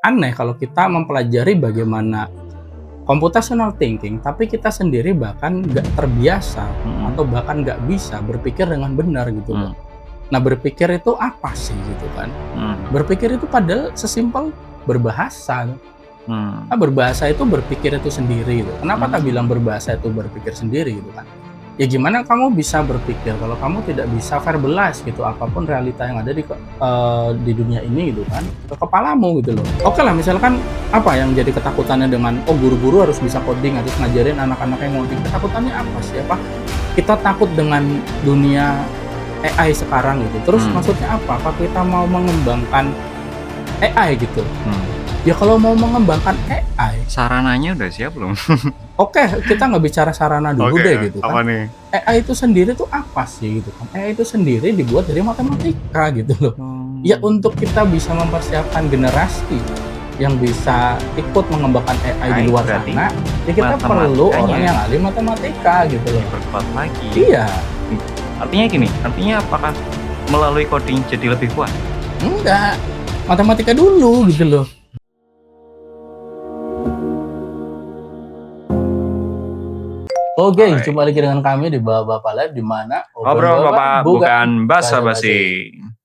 aneh kalau kita mempelajari bagaimana computational thinking, tapi kita sendiri bahkan nggak terbiasa Mhm. atau bahkan nggak bisa berpikir dengan benar gitu loh. Mmm. Nah, berpikir itu apa sih gitu kan? Mhm. Berpikir itu padahal sesimpel berbahasa. Mmm. Berbahasa itu berpikir itu sendiri gitu. Kenapa tak bilang Mmm. berbahasa itu berpikir sendiri gitu kan? Ya gimana kamu bisa berpikir kalau kamu tidak bisa verbalize gitu apapun realita yang ada di dunia ini gitu kan, ke kepalamu gitu loh. Oke lah misalkan apa yang jadi ketakutannya dengan, oh guru-guru harus bisa coding, harus ngajarin anak-anak yang ngoding. Ketakutannya apa sih? Apa kita takut dengan dunia AI sekarang gitu? Terus Mmm. maksudnya apa? Apa kita mau mengembangkan AI gitu? Mmm. Ya kalau mau mengembangkan AI, Sarananya udah siap belum? oke, kita nggak bicara sarana dulu Oke, deh gitu apa kan. nih? AI itu sendiri tuh apa sih gitu kan. AI itu sendiri dibuat dari matematika gitu loh. Ya Oh, untuk kita bisa mempersiapkan generasi yang bisa ikut mengembangkan AI di AI luar berarti sana, ya kita perlu orang matematikanya yang ahli matematika gitu loh. diperkuat lagi. Iya, Mmm, artinya gini, artinya apakah melalui coding jadi lebih kuat? enggak, matematika dulu gitu loh. Oke, Alright. jumpa lagi dengan kami di Bapak-Bapak Live di mana obrolan Ngobrol Bapak Bapak, bukan bukan basa-basi. basa-basi.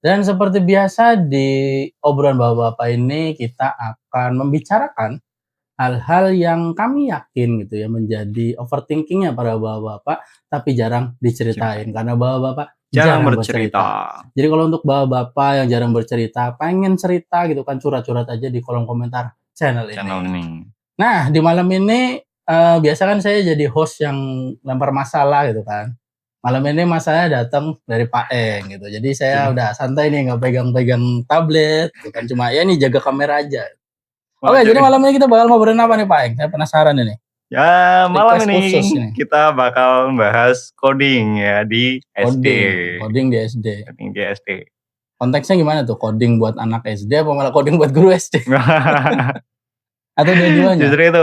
Dan seperti biasa di obrolan Bapak-Bapak ini kita akan membicarakan hal-hal yang kami yakin gitu ya menjadi overthinking-nya para bapak-bapak tapi jarang diceritain Ceritain. karena bapak-bapak Jarang jarang bercerita. bercerita. Jadi kalau untuk bapak-bapak yang jarang bercerita, pengen cerita gitu kan curhat-curhat aja di kolom komentar channel Channel ini. ini. Nah, di malam ini biasa kan saya jadi host yang lempar masalah gitu kan. Malam ini masalahnya datang dari Pak Eng gitu. Jadi saya Jadi udah santai nih nggak pegang-pegang tablet gitu kan. Cuma ya nih jaga kamera aja. oh Oke, jadi jadi malam ini kita bakal ngobrolin apa nih, Pak Eng? Saya penasaran ini. ya malam Request ini khusus ini. kita bakal bahas coding ya di SD. Coding di SD. Coding di SD. Konteksnya gimana tuh? Coding buat anak SD apa malah coding buat guru SD? Atau dua-duanya? Justru itu,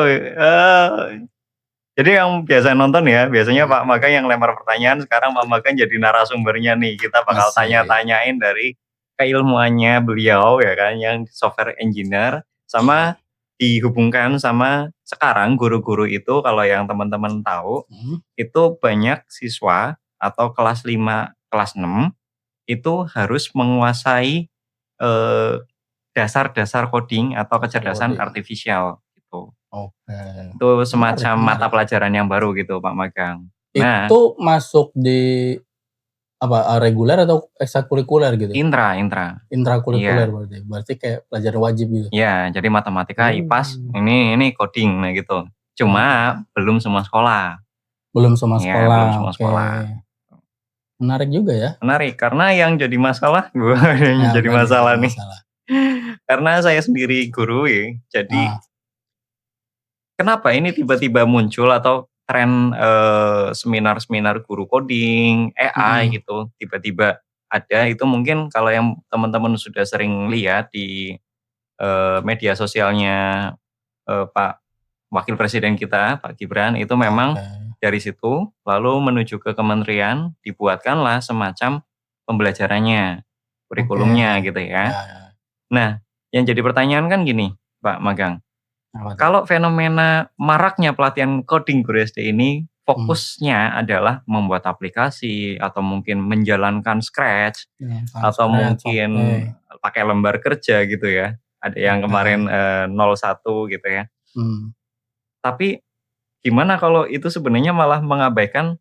jadi yang biasa nonton ya, biasanya Pak Magang yang lempar pertanyaan, sekarang Pak Magang jadi narasumbernya nih. Kita bakal Asik. tanya-tanyain dari keilmuannya beliau ya kan, yang software engineer, sama dihubungkan sama sekarang guru-guru itu kalau yang teman-teman tahu, Mhm. itu banyak siswa atau kelas 5, kelas 6 itu harus menguasai, eee, dasar-dasar coding atau Dasar kecerdasan coding. artifisial gitu. Oke. Itu Menarik semacam mata menarik. pelajaran yang baru gitu, Pak Magang. Nah, Itu masuk di apa, reguler atau ekstrakurikuler gitu? intra intra. Intrakurikuler Iya berarti? Berarti kayak pelajaran wajib gitu? iya, jadi matematika, IPAS, Oh. ini coding, nah gitu. Cuma Oke. belum semua sekolah. Belum semua Iya, belum sekolah, semua oke. sekolah. Menarik juga ya. Menarik, karena yang jadi masalah yang Ya, jadi apa nih yang masalah jadi nih, masalah? karena saya sendiri guru ya, jadi Ah, kenapa ini tiba-tiba muncul atau tren, seminar-seminar guru coding, AI mhm, gitu, tiba-tiba ada, itu mungkin kalau yang teman-teman sudah sering lihat di, media sosialnya, Pak Wakil Presiden kita, Pak Gibran, itu memang oke. dari situ lalu menuju ke kementerian, dibuatkanlah semacam pembelajarannya, Oke. kurikulumnya gitu ya. Ya ya, Nah, yang jadi pertanyaan kan gini, Pak Magang, apa tuh? kalau fenomena maraknya pelatihan coding guru SD ini, Mmm, fokusnya adalah membuat aplikasi atau mungkin menjalankan Scratch, dengan atau Scratch, mungkin oke pakai lembar kerja gitu ya. Ada yang oke. kemarin, 01 gitu ya. Mmm, Tapi gimana kalau itu sebenarnya malah mengabaikan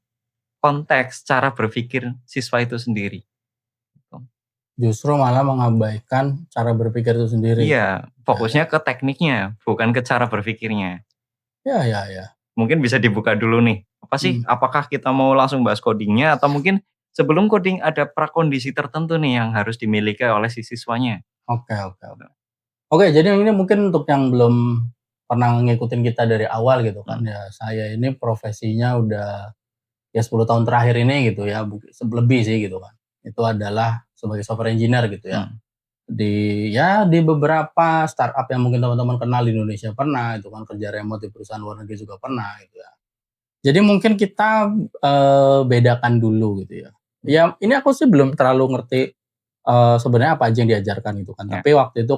konteks cara berpikir siswa itu sendiri, gitu. justru malah mengabaikan cara berpikir itu sendiri. Iya, Ya ya. fokusnya ke tekniknya, bukan ke cara berpikirnya. Ya ya ya. Mungkin bisa dibuka dulu nih, apa sih, Mmm, apakah kita mau langsung bahas coding-nya atau mungkin sebelum coding ada prakondisi tertentu nih yang harus dimiliki oleh si siswanya? oke oke oke. Oke, jadi ini mungkin untuk yang belum pernah ngikutin kita dari awal gitu kan, Mhm. ya saya ini profesinya udah ya 10 tahun terakhir ini gitu ya, lebih sih gitu kan. Itu adalah sebagai software engineer gitu ya. Mhm. Di beberapa startup yang mungkin teman-teman kenal di Indonesia pernah itu kan, kerja remote di perusahaan luar negeri juga pernah gitu ya. Jadi mungkin kita, bedakan dulu gitu ya. Ya ini aku sih belum terlalu ngerti, sebenarnya apa aja yang diajarkan gitu kan. Ya, Tapi waktu itu,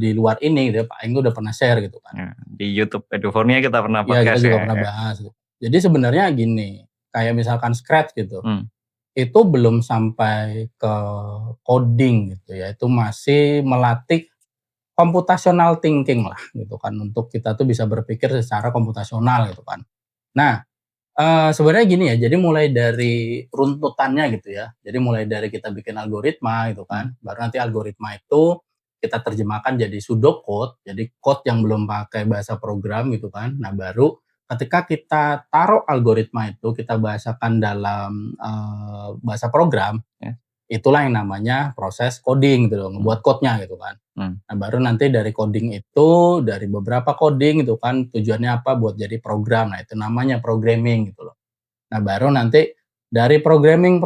di luar ini gitu ya, Pak Eng udah pernah share gitu kan. ya. Di YouTube Edufornia kita pernah Ya kita podcast juga ya, pernah ya. bahas gitu. Jadi sebenarnya gini, kayak misalkan Scratch gitu, Hmm, itu belum sampai ke coding gitu ya, itu masih melatih computational thinking lah gitu kan, untuk kita tuh bisa berpikir secara komputasional gitu kan. Nah, sebenarnya gini ya, jadi mulai dari runtutannya gitu ya, jadi mulai dari kita bikin algoritma gitu hmm, kan, baru nanti algoritma itu kita terjemahkan jadi pseudocode, jadi code yang belum pakai bahasa program gitu kan. Nah, baru ketika kita taruh algoritma itu, kita bahasakan dalam, bahasa program, ya, itulah yang namanya proses coding gitu loh, hmm, ngebuat code-nya gitu kan. hmm, Nah, baru nanti dari coding itu, dari beberapa coding itu kan tujuannya apa, buat jadi program. Nah, itu namanya programming gitu loh. Nah, baru nanti dari programming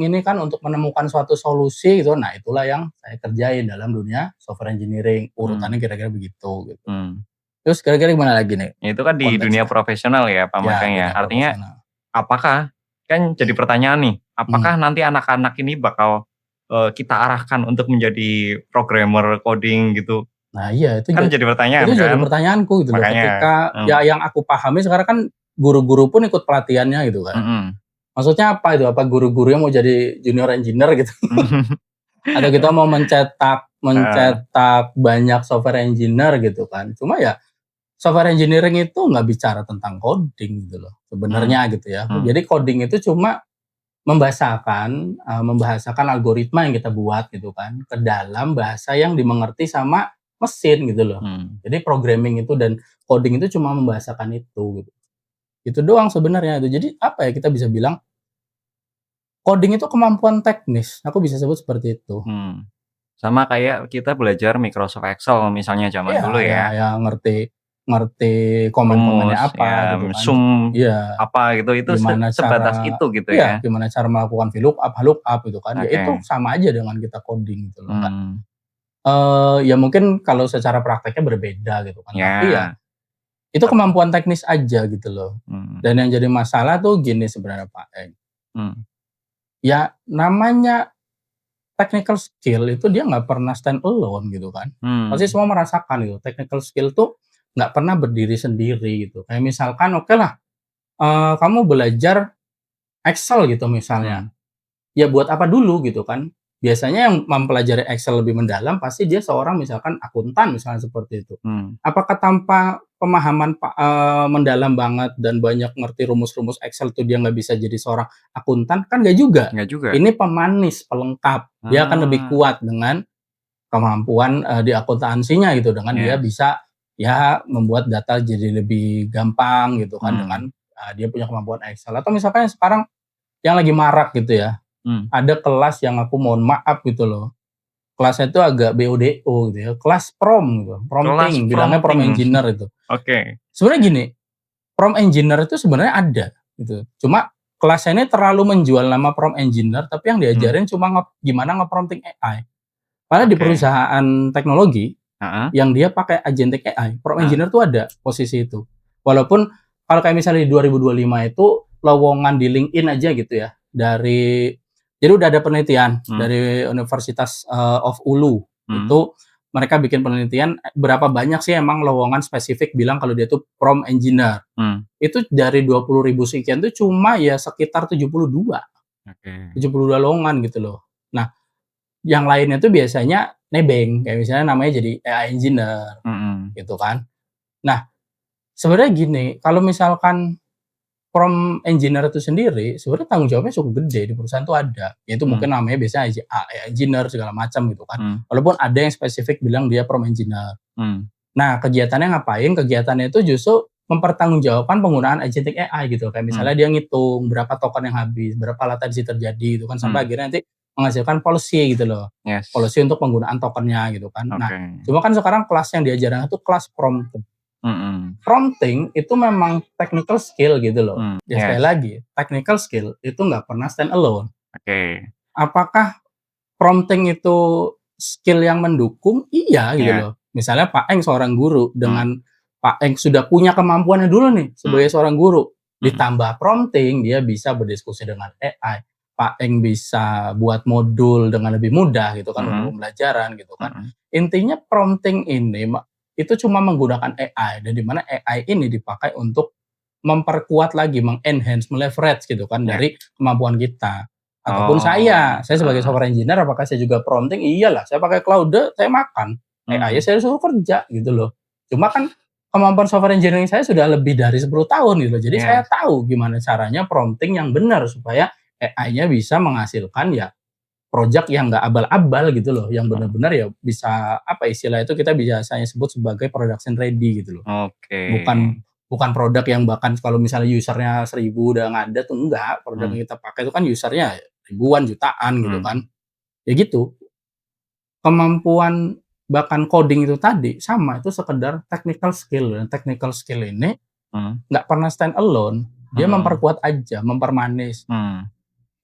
ini kan untuk menemukan suatu solusi gitu, nah itulah yang saya kerjain dalam dunia software engineering, hmm, urutannya kira-kira begitu gitu. hmm. Terus kira-kira gimana lagi nih Ya, itu kan di dunia konteksnya? profesional ya, Pak Ya, Makang ya. dunia Artinya profesional. apakah kan jadi pertanyaan nih, Mhm. apakah nanti anak-anak ini bakal, kita arahkan untuk menjadi programmer coding gitu? Nah iya, Kan jadi itu pertanyaan jadi kan? pertanyaanku gitu loh, Makanya, ketika ya yang aku pahami sekarang kan guru-guru pun ikut pelatihannya gitu kan. mhm. Maksudnya apa itu? Apa guru-gurunya mau jadi junior engineer gitu? Atau kita mau mencetak Heeh, mencetak banyak software engineer gitu kan. Cuma ya software engineering itu nggak bicara tentang coding gitu loh, mmm, sebenarnya gitu ya. mmm, Jadi coding itu cuma membahasakan algoritma yang kita buat gitu kan, ke dalam bahasa yang dimengerti sama mesin gitu loh. mmm, Jadi programming itu dan coding itu cuma membahasakan itu gitu. Itu doang sebenarnya itu. Jadi apa ya, kita bisa bilang coding itu kemampuan teknis, aku bisa sebut seperti itu. mmm. Sama kayak kita belajar Microsoft Excel misalnya zaman Iya, dulu ya ya, ya ngerti ngerti komen-komennya rumus, apa ya gitu kan. sum Iya, apa gitu, itu gimana sebatas cara itu gitu iya, ya? gimana cara melakukan VLOOKUP, HLOOKUP gitu kan. Ya itu Oke, sama aja dengan kita coding gitu loh, Kak. mmm, Ya mungkin kalau secara prakteknya berbeda gitu kan, tapi ya ya, itu tep kemampuan teknis aja gitu loh. mhm, Dan yang jadi masalah tuh gini sebenarnya, Pak Eng, mmm, ya namanya technical skill itu dia nggak pernah stand alone gitu kan. Pasti mmm, semua merasakan gitu, technical skill tuh nggak pernah berdiri sendiri gitu. Kayak misalkan okelah, kamu belajar Excel gitu misalnya, mmm, ya buat apa dulu gitu kan. Biasanya yang mempelajari Excel lebih mendalam pasti dia seorang misalkan akuntan misalnya seperti itu. mmm, Apakah tanpa pemahaman mendalam banget dan banyak ngerti rumus-rumus Excel tuh dia nggak bisa jadi seorang akuntan? Kan nggak juga. enggak juga? Ini pemanis, pelengkap. Dia akan lebih Ah, kuat dengan kemampuan, di akuntansinya gitu, dengan dia yes, bisa, ya membuat data jadi lebih gampang gitu kan mmm, dengan, dia punya kemampuan Excel. Atau misalkan sekarang yang lagi marak gitu ya, mmm, ada kelas yang aku mohon maaf gitu loh, kelasnya itu agak BODO gitu ya, kelas gitu, kelas prompting, bilangnya prompt prompting, engineer itu. oke, Sebenarnya gini, prompt engineer itu sebenarnya ada gitu, cuma kelasnya ini terlalu menjual nama prompt engineer, tapi yang mmm, diajarin cuma gimana nge-prompting AI. Padahal di oke, perusahaan teknologi heeh, yang dia pakai agentic AI, prompt heeh, engineer tuh ada posisi itu. Walaupun kalau kayak misalnya di 2025 itu lowongan di LinkedIn aja gitu ya, jadi udah ada penelitian mmm, dari Universitas, of Ulu, mmm, itu mereka bikin penelitian, berapa banyak sih emang lowongan spesifik bilang kalau dia tuh prompt engineer. mmm, Itu dari 20.000 sekian tuh cuma ya sekitar 72 oke, lowongan gitu loh. Nah, yang lainnya tuh biasanya nebeng, kayak misalnya namanya jadi AI engineer, mhm, gitu kan. Nah, sebenarnya gini, kalau misalkan prompt engineer itu sendiri, sebenarnya tanggung jawabnya cukup gede di perusahaan tuh ada. Yaitu mmm, mungkin namanya biasanya AI engineer segala macam gitu kan. mmm, Walaupun ada yang spesifik bilang dia prompt engineer. mmm, Nah, kegiatannya ngapain? Kegiatannya itu justru mempertanggungjawabkan penggunaan agentic AI gitu. Kayak mmm, misalnya dia ngitung berapa token yang habis, berapa latensi terjadi gitu kan, sampai mmm, akhirnya nanti menghasilkan policy gitu loh. yes, Policy untuk penggunaan tokennya gitu kan. Nah, oke, cuma kan sekarang kelas yang diajarkan itu kelas prompt. mhm, Prompting itu memang technical skill gitu loh. Ya sekali yes, lagi, technical skill itu nggak pernah stand alone. oke, Apakah prompting itu skill yang mendukung? Iya gitu iya, loh. Misalnya Pak Eng seorang guru, mmm, dengan Pak Eng sudah punya kemampuannya dulu nih mmm, sebagai seorang guru, mhm, ditambah prompting dia bisa berdiskusi dengan AI, Pak Eng bisa buat modul dengan lebih mudah gitu kan untuk Mhm. pembelajaran gitu kan. Mhm. Intinya prompting ini itu cuma menggunakan AI dan di mana AI ini dipakai untuk memperkuat lagi, meng-enhance, me-leverage gitu kan Ya. dari kemampuan kita. Ataupun Oh, saya sebagai heeh. software engineer apakah saya juga prompting? Iyalah, saya pakai Claude, saya makan. AI Mhm. saya suruh kerja gitu loh. Cuma kan kemampuan software engineering saya sudah lebih dari 10 tahun gitu loh. Jadi saya Yes. tahu gimana caranya prompting yang benar supaya AI-nya bisa menghasilkan ya project yang nggak abal-abal gitu loh, yang Mhm. benar-benar ya bisa apa istilah itu kita biasanya sebut sebagai production ready gitu loh. Oke. Bukan bukan produk yang bahkan kalau misalnya user-nya 1.000 udah ngadat tuh enggak, produk Mmm. yang kita pakai itu kan user-nya ribuan, jutaan gitu Mmm. kan. Ya gitu, kemampuan bahkan coding itu tadi sama, itu sekedar technical skill dan technical skill ini Mhm. nggak pernah stand alone, dia Mhm. memperkuat aja, mempermanis. Mmm.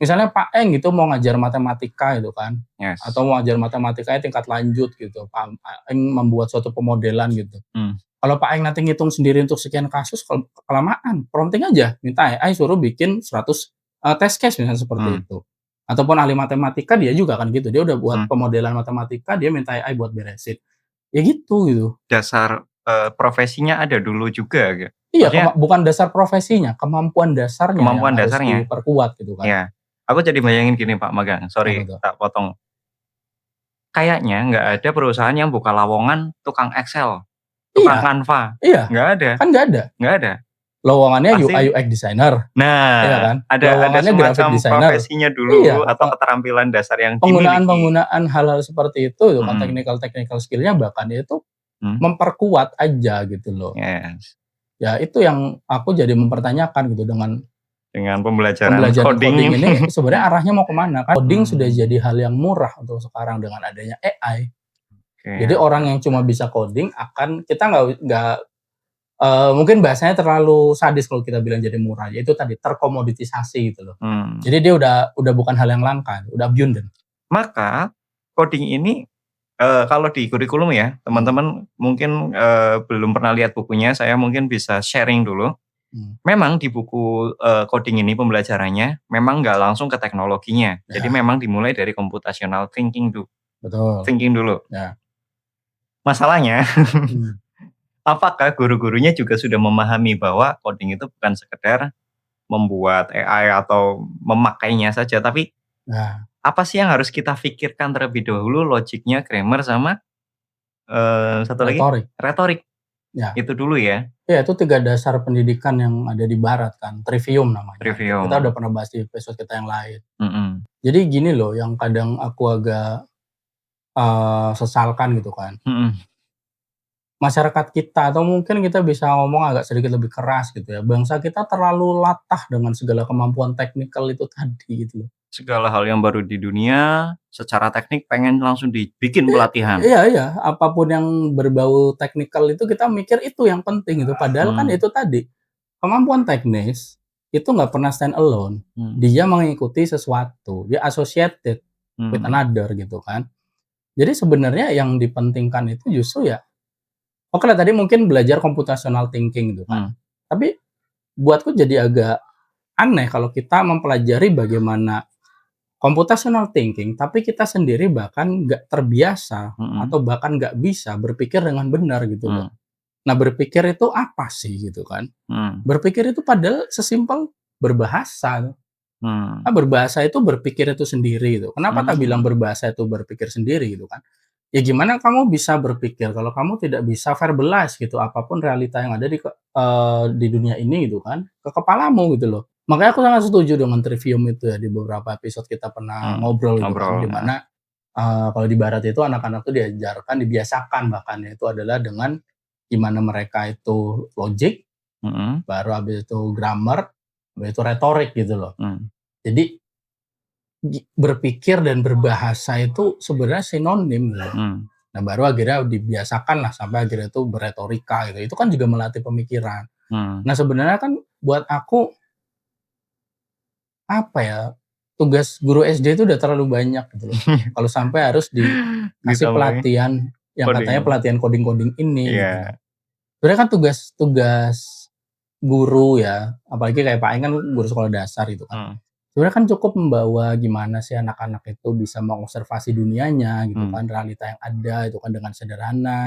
Misalnya Pak Eng gitu mau ngajar matematika gitu kan, atau Yes. mau ngajar matematikanya tingkat lanjut gitu, Pak Eng membuat suatu pemodelan gitu. Mmm. Kalau Pak Eng nanti ngitung sendiri untuk sekian kasus kelamaan, prompting aja, minta AI suruh bikin 100 test case misalnya seperti Mmm. itu. Ataupun ahli matematika dia juga kan gitu, dia udah buat Mmm. pemodelan matematika, dia minta AI buat beresin. Ya gitu. Dasar, profesinya ada dulu juga nggak? Iya, Maksudnya bukan dasar profesinya, kemampuan dasarnya yang kemampuan harus dasarnya? diperkuat gitu kan. Ya. Aku jadi bayangin gini Pak Magang, Apa sorry tuh? tak potong. Kayaknya nggak ada perusahaan yang buka lowongan tukang Excel, tukang Iya, Canva, iya, nggak ada kan nggak ada. nggak ada. Lowongannya Pasti UI UX designer, iya nah, kan? ada Lowongannya graphic semacam designer. profesinya dulu Iya, atau keterampilan dasar yang dimiliki. penggunaan-penggunaan hal-hal seperti itu kan Mhm. technical skill-nya bahkan itu Mmm. memperkuat aja gitu loh. Yes. Ya itu yang aku jadi mempertanyakan gitu dengan Dengan pembelajaran pembelajaran coding coding ini. ini sebenarnya arahnya mau kemana kan? Coding sudah Mmm. jadi hal yang murah untuk sekarang dengan adanya AI. Oke Jadi oke orang yang oke. cuma bisa coding akan kita nggak mungkin bahasanya terlalu sadis kalau kita bilang jadi murah, yaitu tadi terkomoditisasi gitu loh. Mmm. Jadi dia udah bukan hal yang langka, udah abundant. Maka coding ini, kalau di kurikulum ya, Mmm, teman-teman mungkin, belum pernah lihat bukunya, saya mungkin bisa sharing dulu. mmm, Memang di buku, coding ini pembelajarannya memang nggak langsung ke teknologinya. Jadi ya, memang dimulai dari computational betul, thinking dulu. ya, Masalahnya, mmm, apakah guru-gurunya juga sudah memahami bahwa coding itu bukan sekedar membuat AI atau memakainya saja, tapi nah, apa sih yang harus kita pikirkan terlebih dahulu, logiknya, grammar, sama, satu lagi, retorik, retorik. ya. Itu dulu ya, Iya, itu 3 dasar pendidikan yang ada di barat kan, trivium namanya. Kita udah trivium. pernah bahas di episode kita yang lain. Mhm. Jadi gini loh, yang kadang aku agak, sesalkan gitu kan, Mhm. masyarakat kita atau mungkin kita bisa ngomong agak sedikit lebih keras gitu ya, bangsa kita terlalu latah dengan segala kemampuan teknikal itu tadi gitu loh. Segala hal yang baru di dunia, secara teknik pengen langsung dibikin pelatihan. Iya, iya, apapun yang berbau teknikal itu kita mikir itu yang penting gitu, padahal kan Mhm. itu tadi, kemampuan teknis itu nggak pernah stand alone. Mhm. Dia mengikuti sesuatu, dia associated with Mhm. another gitu kan. Jadi sebenarnya yang dipentingkan itu justru ya, oke lah tadi mungkin belajar computational thinking gitu kan. Mhm. Tapi buatku jadi agak aneh kalau kita mempelajari bagaimana computational thinking, tapi kita sendiri bahkan nggak terbiasa Mhm. atau bahkan nggak bisa berpikir dengan benar gitu loh. Mhm. Nah, berpikir itu apa sih gitu kan? Mhm. Berpikir itu padahal sesimpel berbahasa. Mhm. Berbahasa itu berpikir itu sendiri gitu. Kenapa tak bilang Mmm. berbahasa itu berpikir sendiri gitu kan? Ya gimana kamu bisa berpikir kalau kamu tidak bisa verbalize gitu apapun realita yang ada di dunia ini gitu kan, ke kepalamu gitu loh. Makanya aku sangat setuju dengan trivium itu ya, di beberapa episode kita pernah Mhm. ngobrol gitu kan, Ngobrol, di heeh. mana, kalau di barat itu anak-anak tuh diajarkan, dibiasakan bahkan ya, itu adalah dengan gimana mereka itu logic, Mhm. baru habis itu grammar, habis itu retorik gitu loh. Mhm. Jadi berpikir dan berbahasa itu sebenarnya sinonim gitu. Mhm. Nah, baru akhirnya dibiasakan lah sampai akhirnya itu beretorika gitu. Itu kan juga melatih pemikiran. Mhm. Nah, sebenarnya kan buat aku, apa ya, tugas guru SD itu udah terlalu banyak gitu loh. Kalau sampai harus dikasih Ditambahin pelatihan yang katanya coding. pelatihan coding-coding ini gitu kan. Iya. Sebenarnya kan tugas guru ya, apalagi kayak Pak Eng kan guru sekolah dasar gitu kan. Mhm. Sebenarnya kan cukup membawa gimana sih anak-anak itu bisa mengobservasi dunianya gitu Mmm, kan, realita yang ada itu kan dengan sederhana,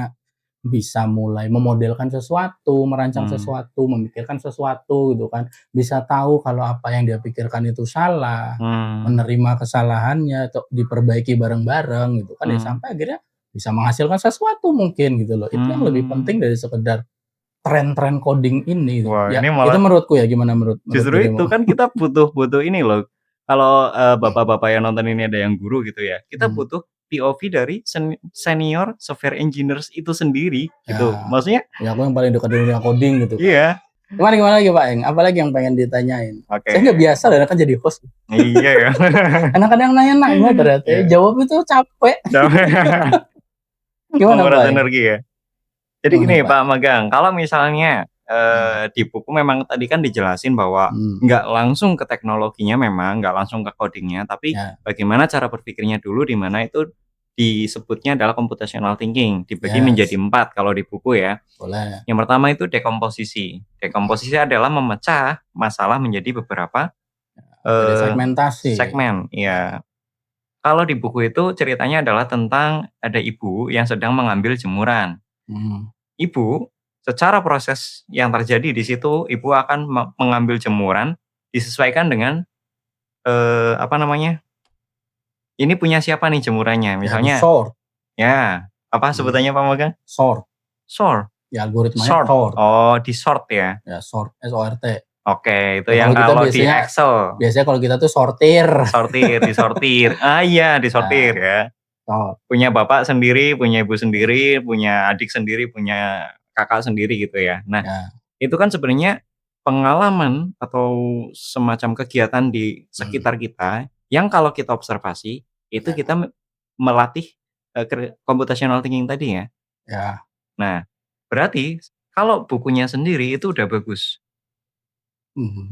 bisa mulai memodelkan sesuatu, merancang mmm, sesuatu, memikirkan sesuatu gitu kan, bisa tahu kalau apa yang dia pikirkan itu salah, mmm, menerima kesalahannya atau diperbaiki bareng-bareng gitu kan ya, mmm, sampai akhirnya bisa menghasilkan sesuatu mungkin gitu loh. Itu yang lebih mmm. penting dari sekedar tren-tren coding ini tuh. Wah, Ya ini itu malah menurutku ya, gimana menurut justru itu dirimu? kan kita butuh butuh ini loh, kalau, bapak-bapak yang nonton ini ada yang guru gitu ya, kita Mmm, butuh POV dari senior software engineers itu sendiri gitu. ya, Maksudnya ya aku yang paling dekat dari dunia coding gitu kan. iya, Gimana gimana lagi Pak Eng? Apalagi yang pengen ditanyain? oke. Saya nggak biasa loh kan jadi host. Iya ya. Kadang-kadang nanya-nanya ternyata ya, Iya, jawab itu capek. capek Gimana Pak menguras Eng? energi ya. Jadi Gimana gini Pak Pak Eng? Magang, kalau misalnya, Mmm, di buku memang tadi kan dijelasin bahwa mhm, nggak langsung ke teknologinya memang, nggak langsung ke coding-nya, tapi ya, bagaimana cara berpikirnya dulu di mana itu disebutnya adalah computational thinking, dibagi menjadi yes, 4 kalau di buku ya. boleh. Yang pertama itu dekomposisi. Dekomposisi adalah memecah masalah menjadi beberapa, Jadi eee, segmentasi. segmen, Ya, ya. Kalau di buku itu ceritanya adalah tentang ada ibu yang sedang mengambil jemuran. mhm, Ibu, secara proses yang terjadi di situ, ibu akan mengambil jemuran, disesuaikan dengan, apa namanya, ini punya siapa nih jemurannya, ya misalnya di-sort, ya, apa mhm, sebutannya Pak Magang? sort, Sort ya algoritmanya sort, sort, oh di-sort ya? ya sort, S-O-R-T. Oke, itu Ya yang kalau kita kalau di biasanya Excel, biasanya kalau kita tuh sortir. sortir, disortir, iya disortir Ya, ya. sort, Punya bapak sendiri, punya ibu mhm, sendiri, punya adik sendiri, punya kakak sendiri gitu ya. Nah, ya, itu kan sebenarnya pengalaman atau semacam kegiatan di mhm, sekitar kita yang kalau kita observasi, itu ya, kita melatih, computational thinking tadi ya. ya, Nah, berarti kalau bukunya sendiri itu udah bagus.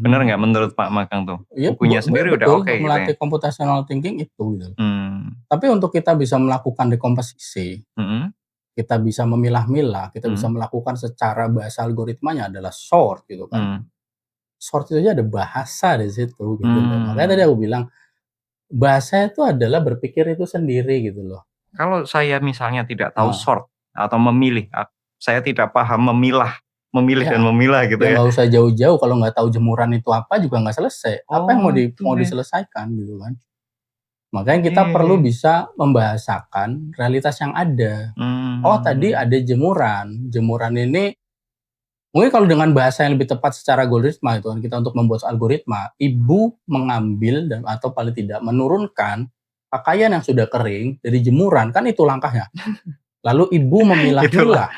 Bener mhm. nggak menurut Pak Magang tuh? Iya, Bukunya sendiri udah betul oke untuk gitu ya? melatih computational thinking itu gitu. Mmm, Tapi untuk kita bisa melakukan dekomposisi, mhm, kita bisa memilah-milah, kita bisa mhm, melakukan secara bahasa algoritmanya adalah sort gitu kan. mmm, Sort itu aja ada bahasa di situ gitu loh. Makanya tadi mmm. aku bilang, bahasa itu adalah berpikir itu sendiri gitu loh. Kalau saya misalnya tidak tahu Heeh, sort atau memilih, saya tidak paham memilih dan iya, memilah gitu ya ya. nggak usah jauh-jauh kalau nggak tahu jemuran itu apa juga nggak selesai. Apa yang Oh itu mau ya, diselesaikan gitu kan. Makanya kita perlu oke. bisa membahasakan realitas yang ada. Oh tadi Mmm, ada jemuran, jemuran ini mungkin kalau dengan bahasa yang lebih tepat secara algoritma itu kan, kita untuk membuat algoritma, ibu mengambil dan atau paling tidak menurunkan pakaian yang sudah kering dari jemuran, kan itu langkahnya. Lalu ibu itulah, memilah-milah,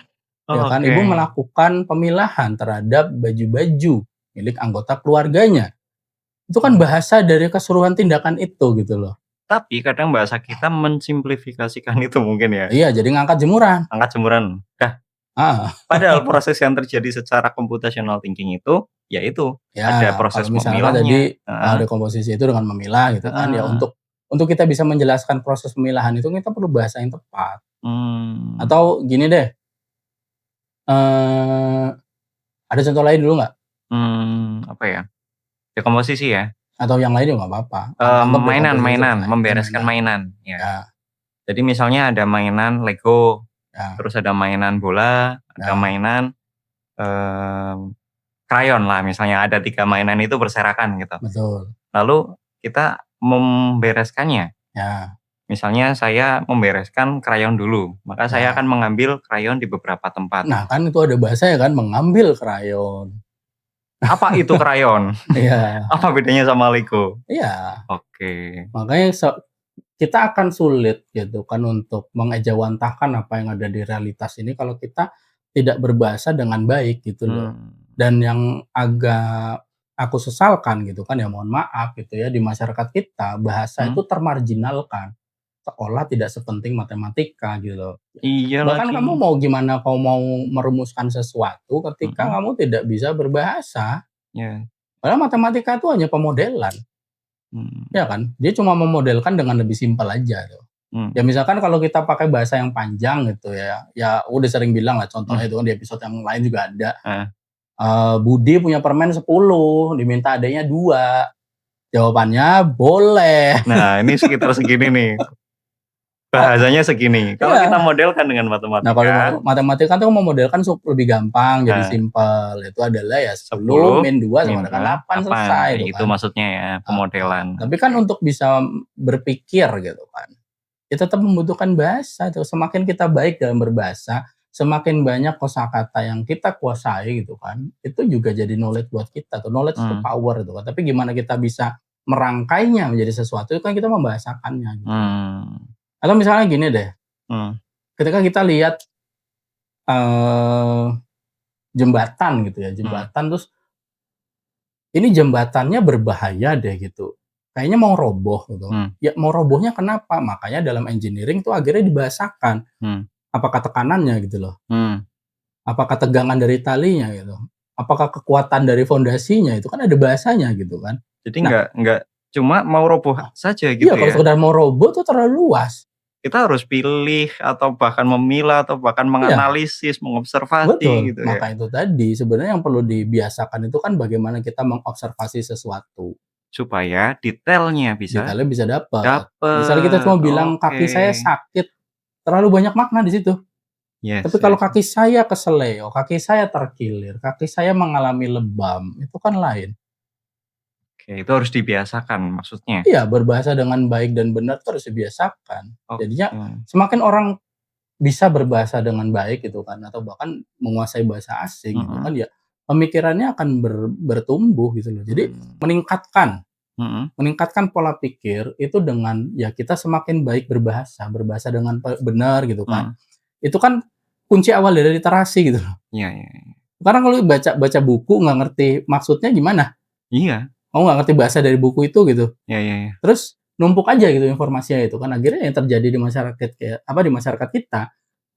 ya kan, oke. ibu melakukan pemilahan terhadap baju-baju milik anggota keluarganya. Itu kan Oh, bahasa dari keseluruhan tindakan itu gitu loh. tapi kadang bahasa kita mensimplifikasikan itu mungkin ya, Iya, jadi ngangkat jemuran. angkat jemuran, dah Ah. padahal proses yang terjadi secara computational thinking itu, ya itu, ada Ya, kalau proses misalkan tadi, memilahnya heeh, dekomposisi itu dengan memilah gitu kan ya, heeh, untuk kita bisa menjelaskan proses pemilahan itu kita perlu bahasa yang tepat. mmm, Atau gini deh, eee, ada contoh lain dulu nggak? apa ya, dekomposisi ya? Atau yang lain juga nggak apa-apa, anggap dekomposisi Mainan, selesai. Ya membereskan mainan, mainan, ya. ya Jadi misalnya ada mainan Lego, ya terus ada mainan bola, ada ya, mainan, mmm, krayon lah misalnya ada 3 mainan itu berserakan gitu. betul, Lalu kita membereskannya, ya. misalnya saya membereskan krayon dulu, maka saya Ya, akan mengambil krayon di beberapa tempat. nah kan itu ada bahasanya kan, mengambil krayon. Apa itu krayon? Iya Apa bedanya sama Lego? iya, Oke, makanya kita akan sulit gitu kan untuk mengejawantahkan apa yang ada di realitas ini kalau kita tidak berbahasa dengan baik gitu loh. mmm, Dan yang agak aku sesalkan gitu kan ya mohon maaf gitu ya di masyarakat kita bahasa mhm, itu termarginalkan, seolah tidak sepenting matematika gitu loh. iya Bahkan lagi, kamu mau gimana kau mau merumuskan sesuatu ketika mhm, kamu tidak bisa berbahasa, iya, padahal matematika itu hanya pemodelan, mmm, ya kan? Dia cuma memodelkan dengan lebih simpel aja tuh. mmm, Ya misalkan kalau kita pakai bahasa yang panjang gitu ya, ya udah sering bilang lah contohnya itu kan di episode yang lain juga ada, heeh, Budi punya permen 10 diminta adeknya 2, Jawabannya boleh. Nah, ini sekitar segini nih. Bahasanya segini. Kalau kita Iya. modelkan dengan Nah, kalau matematika, matematika tuh memodelkan lebih gampang, jadi nah, simpel. Itu adalah ya 10 10 min 2 sama min dengan 8 8, selesai kayak itu gitu kan. maksudnya ya, Heeh. pemodelan. Tapi kan Oke. untuk bisa berpikir gitu kan, ya tetap membutuhkan bahasa tuh. Semakin kita baik dalam berbahasa, semakin banyak kosakata yang kita kuasai gitu kan, itu juga jadi knowledge buat kita tuh. Knowledge itu Mmm, power gitu kan. Tapi gimana kita bisa merangkainya menjadi sesuatu, itu kan kita membahasakannya gitu loh. mmm, Atau misalnya gini deh, mmm, ketika kita lihat, eee, jembatan gitu ya, mmm, jembatan terus ini jembatannya berbahaya deh gitu, kayaknya mau roboh gitu. mmm, Ya mau robohnya kenapa? Makanya dalam engineering tuh akhirnya dibahasakan. mmm, Apakah tekanannya gitu loh, mmm. apakah tegangan dari talinya gitu, apakah kekuatan dari fondasinya, itu kan ada bahasanya gitu kan. Jadi Nah, nggak cuma mau roboh saja iya gitu kalau ya? sekedar mau roboh tuh terlalu luas. Kita harus pilih atau bahkan memilah atau bahkan Iya, menganalisis, mengobservasi betul. gitu ya? Maka itu tadi sebenarnya yang perlu dibiasakan itu kan bagaimana kita mengobservasi sesuatu, Supaya detailnya bisa detailnya bisa dapat. Misalnya kita dapet, cuma bilang, oke. "Kaki saya sakit," terlalu banyak makna di situ. Tapi Yes kalau yes. kaki saya keseleo, kaki saya terkilir, kaki saya mengalami lebam, itu kan lain. Oke, itu harus dibiasakan maksudnya? Iya, berbahasa dengan baik dan benar itu harus dibiasakan. Jadinya Oke. semakin orang bisa berbahasa dengan baik gitu kan, atau bahkan menguasai bahasa asing gitu Mhm, kan, ya pemikirannya akan bertumbuh gitu loh. Jadi mmm, meningkatkan mhm, meningkatkan pola pikir itu dengan ya kita semakin baik berbahasa, berbahasa dengan benar gitu kan. mhm. Itu kan kunci awal dari literasi gitu loh. Iya iya iya. Karena kalau baca baca buku nggak ngerti maksudnya gimana, Iya, kamu nggak ngerti bahasa dari buku itu gitu, iya iya iya. terus numpuk aja gitu informasinya itu kan, akhirnya yang terjadi di masyarakat kayak apa, di masyarakat kita,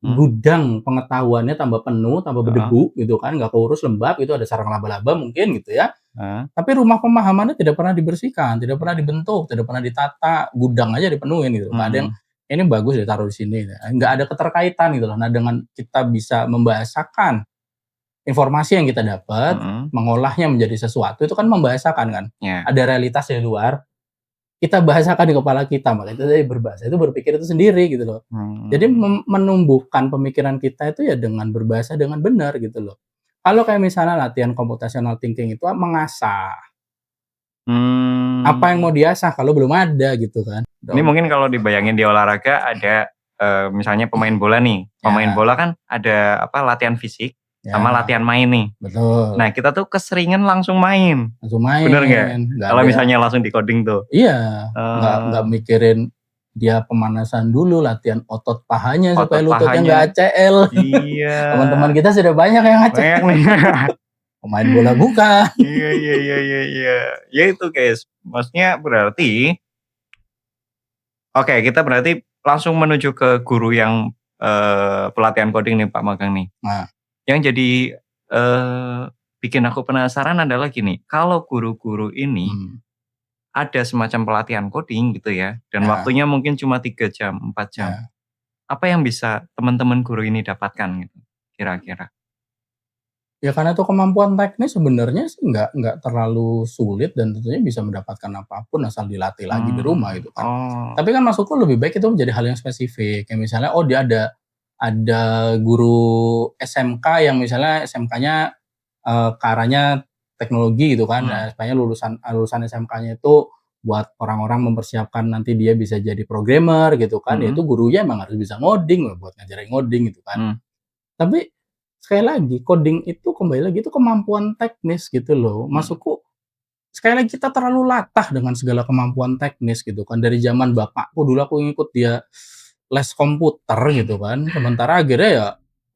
Mmm, gudang pengetahuannya tambah penuh, tambah heeh, berdebu gitu kan, nggak keurus, lembab, itu ada sarang laba-laba mungkin gitu ya, heeh, tapi rumah pemahamannya tidak pernah dibersihkan, tidak pernah dibentuk, tidak pernah ditata, gudang aja dipenuhin gitu, nggak ada yang, mhm, "Ini bagus ditaruh di sini," nggak ada keterkaitan gitu loh. Nah, dengan kita bisa membahasakan informasi yang kita dapat, mhm, mengolahnya menjadi sesuatu, itu kan membahasakan kan. iya, Ada realitas di luar, kita bahasakan di kepala kita, maka itu tadi berbahasa itu berpikir itu sendiri gitu loh. Jadi mmm, menumbuhkan pemikiran kita itu ya dengan berbahasa dengan benar gitu loh. Kalau kayak misalnya latihan computational thinking itu mengasah, apa yang mmm. mau diasah kalau belum ada gitu kan. Ini mungkin kalau dibayangin di olahraga ada, misalnya pemain bola nih, pemain Ya, bola kan ada apa, latihan fisik sama ya, latihan main nih. Nah, betul. kita tuh keseringan langsung main, Langsung bener nggak? main, nggak Kalau ada. misalnya langsung di-coding tuh. Iya, nggak Eee, mikirin dia pemanasan dulu, latihan otot pahanya supaya Otot lututnya pahanya nggak ACL. iya, Teman-teman kita sudah banyak yang banyak ACL, nih. pemain bola bukan. Iya iya iya iya iya. Ya itu guys, maksudnya berarti oke, kita berarti langsung menuju ke guru yang, pelatihan coding nih Pak magang nih. Nah, Yang jadi, eee, bikin aku penasaran adalah gini, kalau guru-guru ini mmm, ada semacam pelatihan coding gitu ya, dan ya, waktunya mungkin cuma 3 jam, 4 jam. ya. Apa yang bisa teman-teman guru ini dapatkan gitu, kira-kira? Ya karena itu kemampuan teknis sebenarnya sih nggak terlalu sulit dan tentunya bisa mendapatkan apapun asal dilatih lagi di rumah gitu kan. Oh, Tapi kan maksudku lebih baik itu menjadi hal yang spesifik, kayak misalnya, oh dia ada guru SMK yang misalnya SMK-nya, ke arahnya teknologi gitu kan, mhm, SMK-nya lulusan SMK-nya itu buat orang-orang mempersiapkan nanti dia bisa jadi programmer gitu kan, ya mhm, itu gurunya emang harus bisa ngoding buat ngajarin ngoding gitu kan. mmm, Tapi sekali lagi coding itu kembali lagi itu kemampuan teknis gitu loh. mhm, Maksudku sekali lagi kita terlalu latah dengan segala kemampuan teknis gitu kan. Dari zaman bapakku dulu aku ngikut dia les komputer gitu kan. Sementara akhirnya ya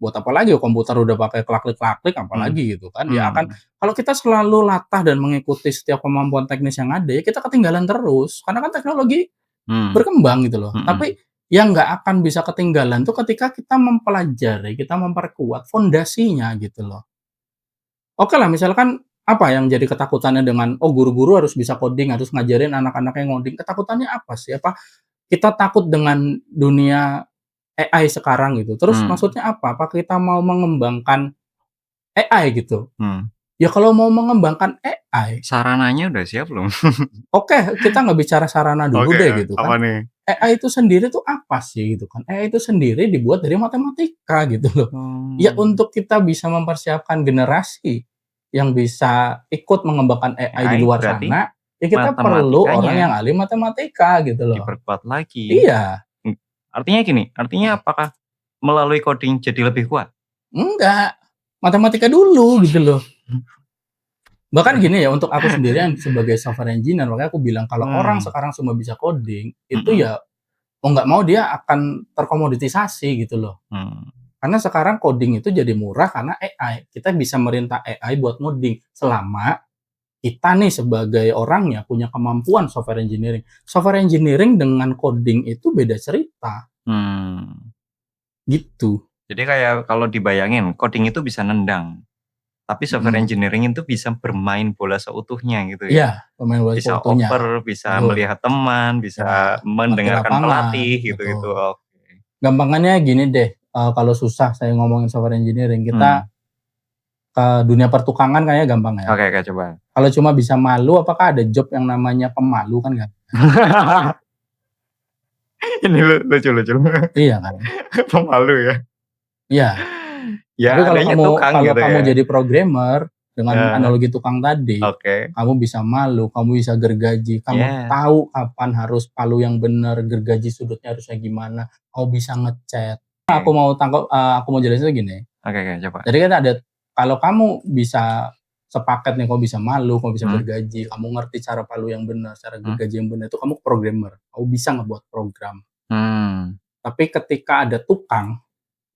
buat apa lagi komputer udah pakai klaklik-klaklik mhm, apalagi gitu kan. Ya akan mmm, kalau kita selalu latah dan mengikuti setiap kemampuan teknis yang ada ya kita ketinggalan terus. Karena kan teknologi mmm, berkembang gitu loh. Tapi mhm, yang nggak akan bisa ketinggalan tuh ketika kita mempelajari, kita memperkuat fondasinya gitu loh. Oke lah misalkan apa yang jadi ketakutannya dengan, oh guru-guru harus bisa coding, harus ngajarin anak-anaknya ngoding, ketakutannya apa sih? Apa kita takut dengan dunia AI sekarang gitu? Terus mmm, maksudnya apa? Apa kita mau mengembangkan AI gitu? mmm, Ya kalau mau mengembangkan AI, Sarananya udah siap belum? oke kita nggak bicara sarana dulu Oke, deh gitu apa kan. nih? AI itu sendiri tuh apa sih gitu kan? AI itu sendiri dibuat dari matematika gitu loh. Ya Oh, untuk kita bisa mempersiapkan generasi yang bisa ikut mengembangkan AI di AI luar berarti sana, ya kita perlu orang matematikanya yang ahli matematika gitu loh. diperkuat lagi. Iya, Mmm, artinya gini, artinya apakah melalui coding jadi lebih kuat? enggak, matematika dulu gitu loh. Bahkan gini ya, untuk aku sendiri yang sebagai software engineer, makanya aku bilang kalau orang Hmm, sekarang semua bisa coding, itu mhm, ya mau nggak mau dia akan terkomoditisasi gitu loh. mmm, Karena sekarang coding itu jadi murah karena AI. Kita bisa merintah AI buat ngoding selama kita nih sebagai orangnya punya kemampuan software engineering. Software engineering dengan coding itu beda cerita, mmm. gitu. Jadi kayak kalau dibayangin coding itu bisa nendang, tapi software Mhm. engineering itu bisa bermain bola seutuhnya gitu Iya, ya? pemain bola Bisa seutuhnya, oper, bisa betul. melihat teman, Ya, bisa ngerti mendengarkan lapangan, pelatih gitu-gitu, betul. oke. Gampangannya gini deh, kalau susah saya ngomongin software engineering, kita Mmm, ke dunia pertukangan kayaknya gampang ya. oke oke coba. Kalau cuma bisa malu, apakah ada job yang namanya pemalu? Kan nggak. Ini lucu lucu. Iya kan? Pemalu ya? Iya. Tapi Ya adanya tukang kalau gitu kamu ya? jadi programmer, dengan Heeh, analogi tukang tadi, oke. kamu bisa malu, kamu bisa gergaji, kamu Yes, tahu kapan harus palu yang benar, gergaji sudutnya harusnya gimana, kamu bisa ngecat. oke. Aku mau jelasin gini, Oke oke coba. jadi kan ada kalau kamu bisa sepaket nih, kamu bisa malu, kamu bisa Mmm, gergaji, kamu ngerti cara palu yang benar, cara mmm, gergaji yang benar, itu kamu programmer, kamu bisa ngebuat program. mmm, Tapi ketika ada tukang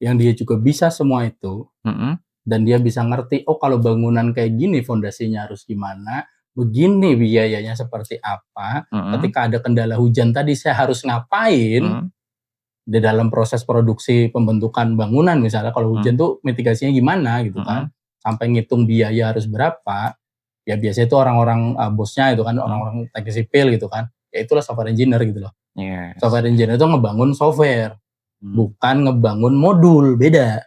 yang dia juga bisa semua itu, mhm, dan dia bisa ngerti, oh kalau bangunan kayak gini fondasinya harus gimana, begini biayanya seperti apa, mhm, ketika ada kendala hujan tadi saya harus ngapain mhm, di dalam proses produksi pembentukan bangunan misalnya kalau mmm, hujan tuh mitigasinya gimana gitu kan, mhm, sampai ngitung biaya harus berapa, ya biasanya itu orang-orang, bosnya itu kan mhm, orang-orang teknik sipil gitu kan, ya itulah software engineer gitu loh. yes, Software engineer itu ngebangun software, mmm. bukan ngebangun modul, beda.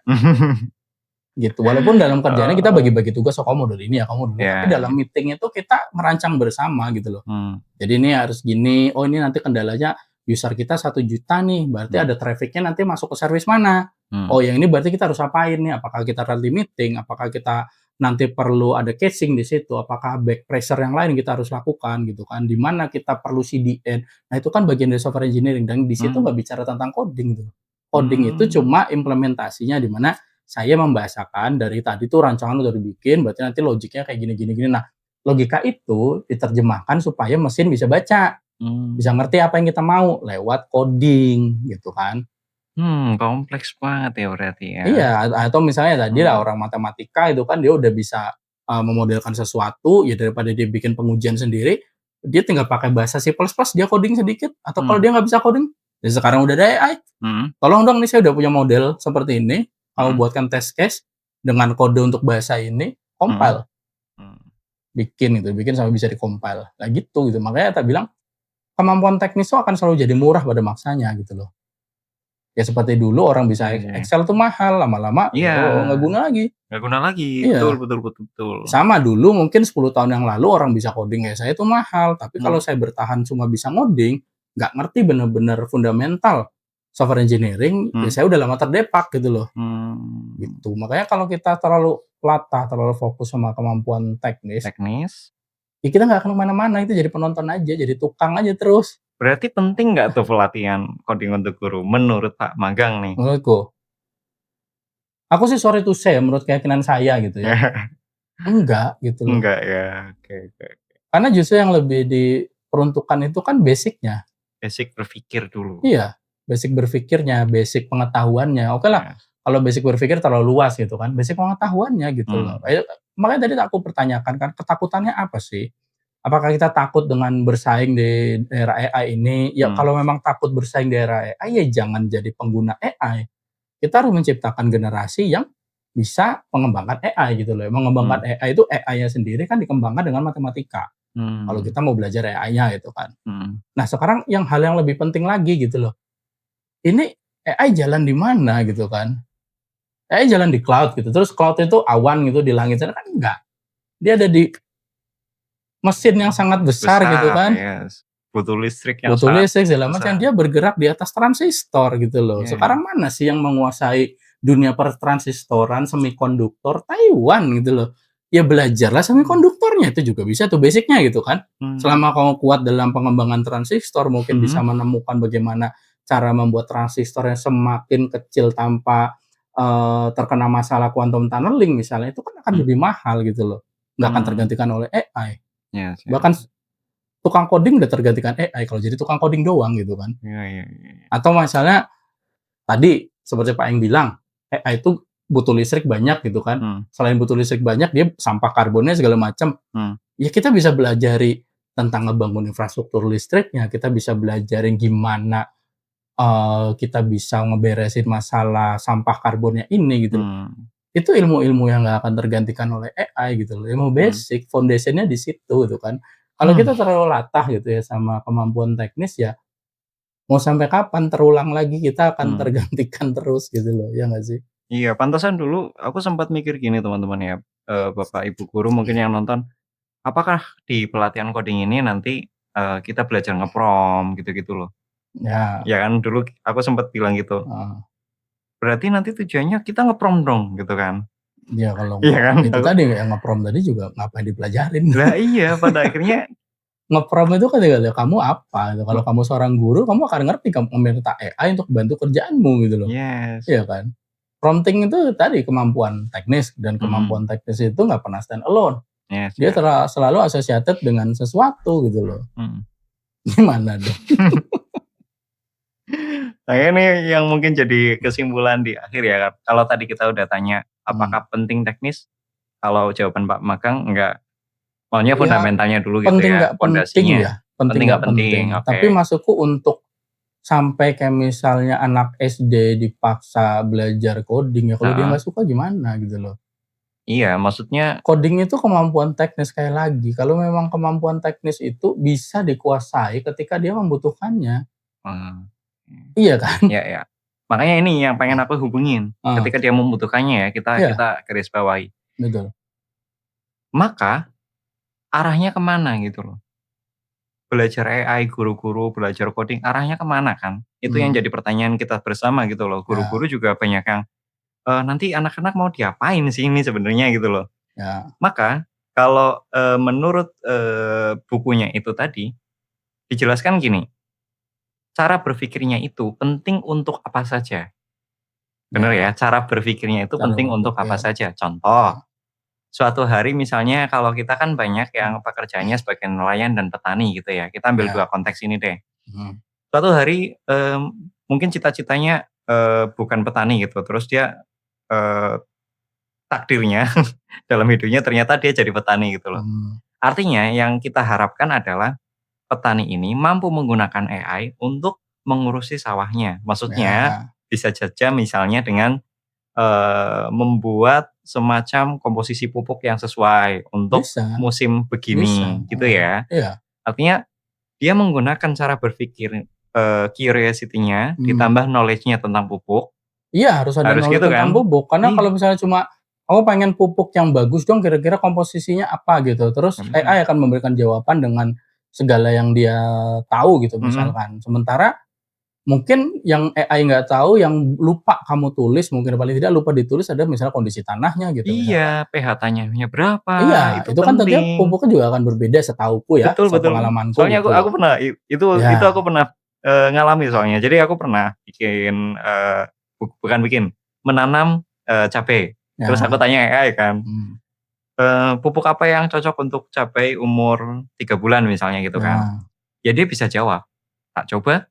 Gitu, walaupun dalam kerjaannya kita Oh, bagi-bagi tugas, "Oh kamu modul ini ya, kamu modul ini," tapi ya dalam ya, meeting itu kita merancang bersama gitu loh. mmm, Jadi ini harus gini, oh ini nanti kendalanya user kita 1 juta nih, berarti mmm, ada traffic-nya nanti masuk ke service mana? mmm, Oh yang ini berarti kita harus apain nih? Apakah kita rally meeting? Apakah kita nanti perlu ada caching di situ? Apakah back pressure yang lain kita harus lakukan gitu kan? Di mana kita perlu CDN? Nah itu kan bagian dari software engineering dan di situ mmm, nggak bicara tentang coding gitu. Coding itu mmm, cuma implementasinya di mana saya membahasakan dari tadi tuh rancangan udah dibikin, berarti nanti logiknya kayak gini gini gini. Nah, logika itu diterjemahkan supaya mesin bisa baca, bisa mmm, ngerti apa yang kita mau lewat coding gitu kan. kompleks banget ya berarti ya? Iya, atau misalnya tadi lah Mmm, orang matematika itu kan dia udah bisa, memodelkan sesuatu, ya daripada dia bikin pengujian sendiri, dia tinggal pakai bahasa C++, dia coding sedikit, atau kalau mmm, dia nggak bisa coding, ya sekarang udah ada AI, mhm, "Tolong dong nih saya udah punya model seperti ini, kamu mhm, buatkan test case dengan kode untuk bahasa ini, mhm, compile." mmm, Bikin gitu, bikin sampai bisa di-compile. Nah gitu, makanya tak bilang, kemampuan teknis itu akan selalu jadi murah pada masanya gitu loh. Ya seperti dulu orang bisa iya iya. Excel tuh mahal, lama-lama Iya, ya nggak guna lagi. nggak guna lagi, betul Iya, betul betul betul. sama dulu mungkin 10 tahun yang lalu orang bisa coding kayak saya itu mahal, tapi kalau Mmm, saya bertahan cuma bisa ngoding, nggak ngerti bener-bener fundamental software engineering, ya mmm, saya udah lama terdepak gitu loh, mmm, gitu. Makanya kalau kita terlalu latah, terlalu fokus sama kemampuan teknis, teknis. ya kita nggak akan ke mana-mana, itu jadi penonton aja, jadi tukang aja terus, Berarti penting nggak tuh pelatihan coding untuk guru menurut Pak magang nih? menurutku. Aku sih sorry to say ya, menurut keyakinan saya gitu ya, enggak gitu loh. Enggak ya, oke oke. Karena justru yang lebih diperuntukkan itu kan basic-nya. Basic berpikir dulu. Iya, basic berpikirnya, basic pengetahuannya. Okelah, Ya, kalau basic berpikir terlalu luas gitu kan, basic pengetahuannya gitu loh. mmm, Makanya tadi aku pertanyakan kan, ketakutannya apa sih? Apakah kita takut dengan bersaing di era AI ini? Ya mmm, kalau memang takut bersaing di era AI, ya jangan jadi pengguna AI. Kita harus menciptakan generasi yang bisa mengembangkan AI gitu loh. mmm, Mengembangkan AI itu AI-nya sendiri kan dikembangkan dengan matematika, kalau mmm, kita mau belajar AI-nya gitu kan. mhm, Nah sekarang hal yang lebih penting lagi gitu loh, ini AI jalan di mana gitu kan, AI jalan di cloud gitu, terus cloud itu awan gitu di langit sana kan enggak. dia ada di mesin yang sangat besar gitu Besar, kan, yes. Butuh listrik yang butuh sangat listrik segala macam, besar. dia bergerak di atas transistor gitu loh. Iya, Sekarang mana sih yang menguasai dunia pertransistoran, semikonduktor? Taiwan gitu loh. Ya belajarlah mmm, semikonduktornya, itu juga bisa tuh basic-nya gitu kan. mmm, Selama kamu kuat dalam pengembangan transistor, mungkin bisa mhm, menemukan bagaimana cara membuat transistor yang semakin kecil tanpa, terkena masalah quantum tunneling misalnya, itu kan akan mhm, lebih mahal gitu loh, nggak akan mmm, tergantikan oleh AI. yes yes. Bahkan tukang coding udah tergantikan AI kalau jadi tukang coding doang gitu kan. Iya iya iya iya. Atau misalnya tadi seperti Pak yang bilang, AI itu butuh listrik banyak gitu kan. Mmm, Selain butuh listrik banyak, dia sampah karbonnya segala macam. mmm, Ya kita bisa belajari tentang ngebangun infrastruktur listriknya, kita bisa belajarin gimana, kita bisa ngeberesin masalah sampah karbonnya ini gitu loh. mmm, Itu ilmu-ilmu yang nggak akan tergantikan oleh AI gitu loh, ilmu mmm, basic, foundation-nya di situ gitu kan. Kalau hmm, kita terlalu latah gitu ya sama kemampuan teknis ya, mau sampai kapan terulang lagi, kita akan mmm. tergantikan terus gitu loh, ya nggak sih? Iya, pantesan dulu aku sempat mikir gini teman-teman ya, bapak ibu guru mungkin yang nonton, apakah di pelatihan coding ini nanti, kita belajar nge-prompt gitu-gitu loh. Ya, Ya kan dulu aku sempat bilang gitu, heeh. berarti nanti tujuannya kita nge-prompt dong gitu kan. Ya kalau Iya kan? itu Aku tadi yang nge-prompt tadi juga ngapain dipelajarin. lah iya pada akhirnya Nge-prompt itu kan tinggal ya kamu apa gitu, me kalau kamu seorang guru, kamu akan ngerti kamu meminta AI untuk bantu kerjaanmu gitu loh, yes, iya kan? Prompting itu tadi kemampuan teknis dan mhm, kemampuan teknis itu nggak pernah stand alone, yes dia yes, selalu associated dengan sesuatu gitu loh. mhm. Gimana dong? Nah ini yang mungkin jadi kesimpulan di akhir ya, kalau tadi kita udah tanya, Mmm, apakah penting teknis? Kalau jawaban Pak magang enggak, maunya ya fundamentalnya dulu gitu penting ya, nggak penting pondasinya. ya, penting Penting nggak nggak penting? penting, Oke. tapi maksudku untuk sampai kayak misalnya anak SD dipaksa belajar coding, ya kalau dia Heeh. nggak suka gimana gitu loh. Iya, maksudnya Coding itu kemampuan teknis sekali lagi, kalau memang kemampuan teknis itu bisa dikuasai ketika dia membutuhkannya, eee, iya kan? iya iya. Makanya ini yang pengen aku hubungin, Heeh, ketika dia membutuhkannya ya, kita iya, kita garis bawahi. betul. Maka arahnya ke mana gitu loh. Belajar AI, guru-guru belajar coding arahnya ke mana kan? Itu yang Mhm, jadi pertanyaan kita bersama gitu loh. ya Guru-guru juga banyak yang, nanti anak-anak mau diapain sih ini sebenarnya gitu loh. ya, Maka kalau, menurut, bukunya itu tadi, dijelaskan gini, cara berpikirnya itu penting untuk apa saja. Bener ya, ya, cara berpikirnya itu cara penting untuk apa berpikir, saja. Contoh, heeh, suatu hari misalnya kalau kita kan banyak yang pekerjaannya sebagai nelayan dan petani gitu ya, kita ambil 2 ya, konteks ini deh. mhm, Suatu hari, mungkin cita-citanya, bukan petani gitu, terus dia, eee, takdirnya dalam hidupnya ternyata dia jadi petani gitu loh. mmm, Artinya yang kita harapkan adalah petani ini mampu menggunakan AI untuk mengurusi sawahnya. Maksudnya ya, bisa saja misalnya dengan, membuat semacam komposisi pupuk yang sesuai untuk bisa musim bisa, begini, gitu heeh, ya. iya, Artinya dia menggunakan cara berpikir, curiosity-nya mhm. ditambah knowledge-nya tentang pupuk, Iya, harus ada harus knowledge gitu tentang kan? pupuk, karena kalau Iya, misalnya cuma, "Aku pengen pupuk yang bagus dong, kira-kira komposisinya apa?" Gitu, terus bener, AI akan memberikan jawaban dengan segala yang dia tahu gitu mhm. misalkan. Sementara mungkin yang AI nggak tahu, yang lupa kamu tulis, mungkin paling tidak lupa ditulis ada misalnya kondisi tanahnya gitu Iya, misalkan. pH tanyanya berapa, Iya, itu itu kan tentunya penting. pupuknya juga akan berbeda setahuku ya, Betul betul. sepengalamanku Soalnya gitu aku loh. pernah itu Ya, aku pernah, ngalami soalnya. Jadi aku pernah bikin, bukan bikin, menanam, cabe. Terus aku ya, tanya AI kan, mmm, "Pupuk apa yang cocok untuk cabai umur 3 bulan?" Misalnya gitu kan. ya, Ya dia bisa jawab. Tak coba,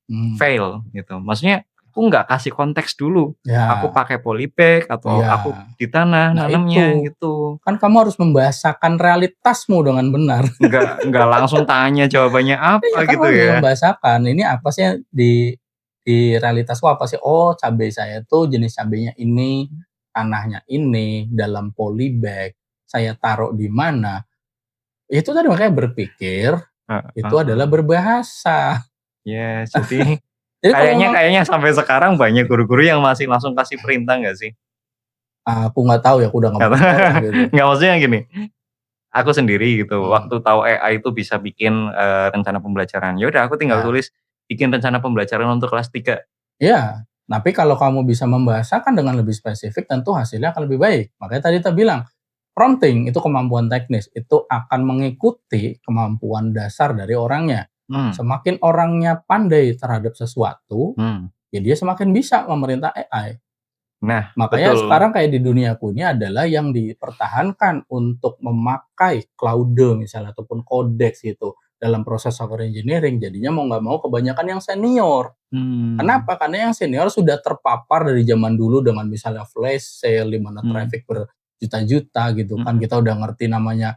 mmm, fail gitu. Maksudnya aku nggak kasih konteks dulu. Aku ya, pakai polybag atau iya. aku di tanah Nah nanamnya itu. gitu. Kan kamu harus membahasakan realitasmu dengan benar. Nggak langsung tanya jawabannya apa Iya, kan gitu kamu harus ya. membahasakan, ini apa sih di realitasku apa sih, oh cabai saya tuh jenis cabainya ini, tanahnya ini, dalam polybag, saya taruh di mana. Itu tadi makanya berpikir, Heeh itu adalah heeh. berbahasa. Yes, jadi Jadi kalau kayaknya memang kayaknya sampai sekarang banyak guru-guru yang masih langsung kasih perintah nggak sih? aku nggak tahu ya, aku udah nggak Nggak pernah sekolah gitu. nggak maksudnya gini, aku sendiri gitu, Mhm, waktu tahu AI itu bisa bikin, rencana pembelajaran. Ya udah aku tinggal ya. tulis, bikin rencana pembelajaran untuk kelas 3. Iya, tapi kalau kamu bisa membahasakan dengan lebih spesifik tentu hasilnya akan lebih baik. Makanya tadi kita bilang, prompting itu kemampuan teknis, itu akan mengikuti kemampuan dasar dari orangnya. Mmm, Semakin orangnya pandai terhadap sesuatu, mmm. ya dia semakin bisa memerintah AI. Nah, Makanya betul. sekarang kayak di duniaku ini adalah yang dipertahankan untuk memakai Claude misalnya ataupun Codex gitu dalam proses software engineering, jadinya mau nggak mau kebanyakan yang senior. Mmm, Kenapa? Karena yang senior sudah terpapar dari zaman dulu dengan misalnya flash sale, di mana mmm, traffic berjuta-juta gitu kan. mhm, Kita udah ngerti namanya,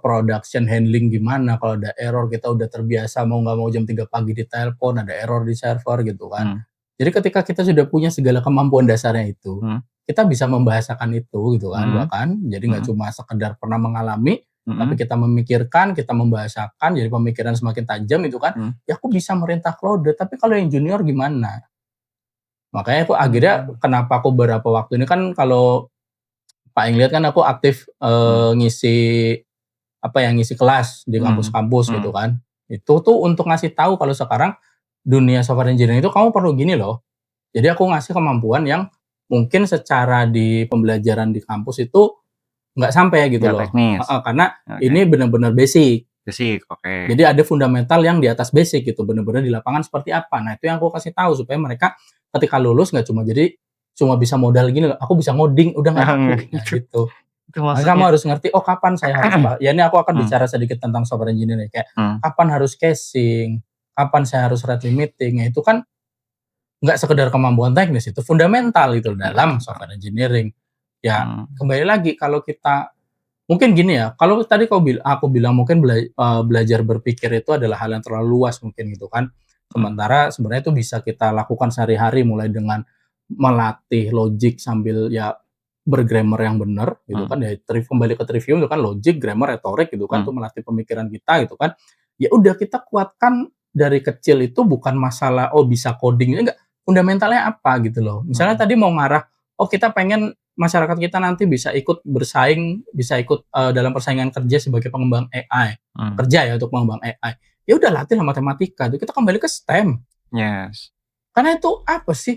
production handling gimana, kalau ada error kita udah terbiasa mau nggak mau jam 3 pagi ditelepon, ada error di server gitu kan. mmm, Jadi ketika kita sudah punya segala kemampuan dasarnya itu, mhm, kita bisa membahasakan itu gitu kan mhm, bahkan. Jadi nggak mhm, cuma sekedar pernah mengalami, tapi mhm, kita memikirkan, kita membahasakan, jadi pemikiran semakin tajam itu kan, mhm, ya aku bisa merintah Claude, tapi kalau yang junior gimana? Makanya aku akhirnya mmm, kenapa aku beberapa waktu ini kan kalau Pak Eng lihat kan aku aktif, mhm, ngisi apa ya, ngisi kelas di mhm, kampus-kampus gitu mhm, kan. Itu tuh untuk ngasih tahu kalau sekarang dunia software engineering itu kamu perlu gini loh. Jadi aku ngasih kemampuan yang mungkin secara di pembelajaran di kampus itu nggak sampai gitu nggak loh. teknis, Heeh, karena oke. ini benar-benar basic. Basic, oke. Jadi ada fundamental yang di atas basic gitu, bener-bener di lapangan seperti apa. Nah, itu yang aku kasih tahu supaya mereka ketika lulus nggak cuma bisa modal gini loh, aku bisa ngoding, udah nggak laku, nah gitu. Itu Makanya kamu maksudnya. harus ngerti, oh kapan saya harus ya ini aku akan Mmm, bicara sedikit tentang software engineering kayak mmm, kapan harus caching, kapan saya harus rate limiting, ya itu kan nggak sekedar kemampuan teknis, itu fundamental itu dalam fundamental, software engineering. Ya mmm, kembali lagi kalau kita mungkin gini ya, kalau tadi aku bilang mungkin belajar berpikir itu adalah hal yang terlalu luas mungkin gitu kan. mmm, Sementara sebenarnya itu bisa kita lakukan sehari-hari mulai dengan melatih logik sambil ya bergrammar yang benar gitu mmm, kan ya, kembali ke trivium itu kan logik, grammar, retorik gitu kan, mmm, tuh melatih pemikiran kita gitu kan. Ya udah kita kuatkan dari kecil itu bukan masalah, oh bisa coding, enggak, fundamentalnya apa gitu loh. Misalnya mhm, tadi mau ngarah, oh kita pengen masyarakat kita nanti bisa ikut bersaing, bisa ikut, dalam persaingan kerja sebagai pengembang AI, mmm, kerja ya untuk pengembang AI. Ya udah latihlah matematika, itu kita kembali ke STEM. yes, Karena itu apa sih,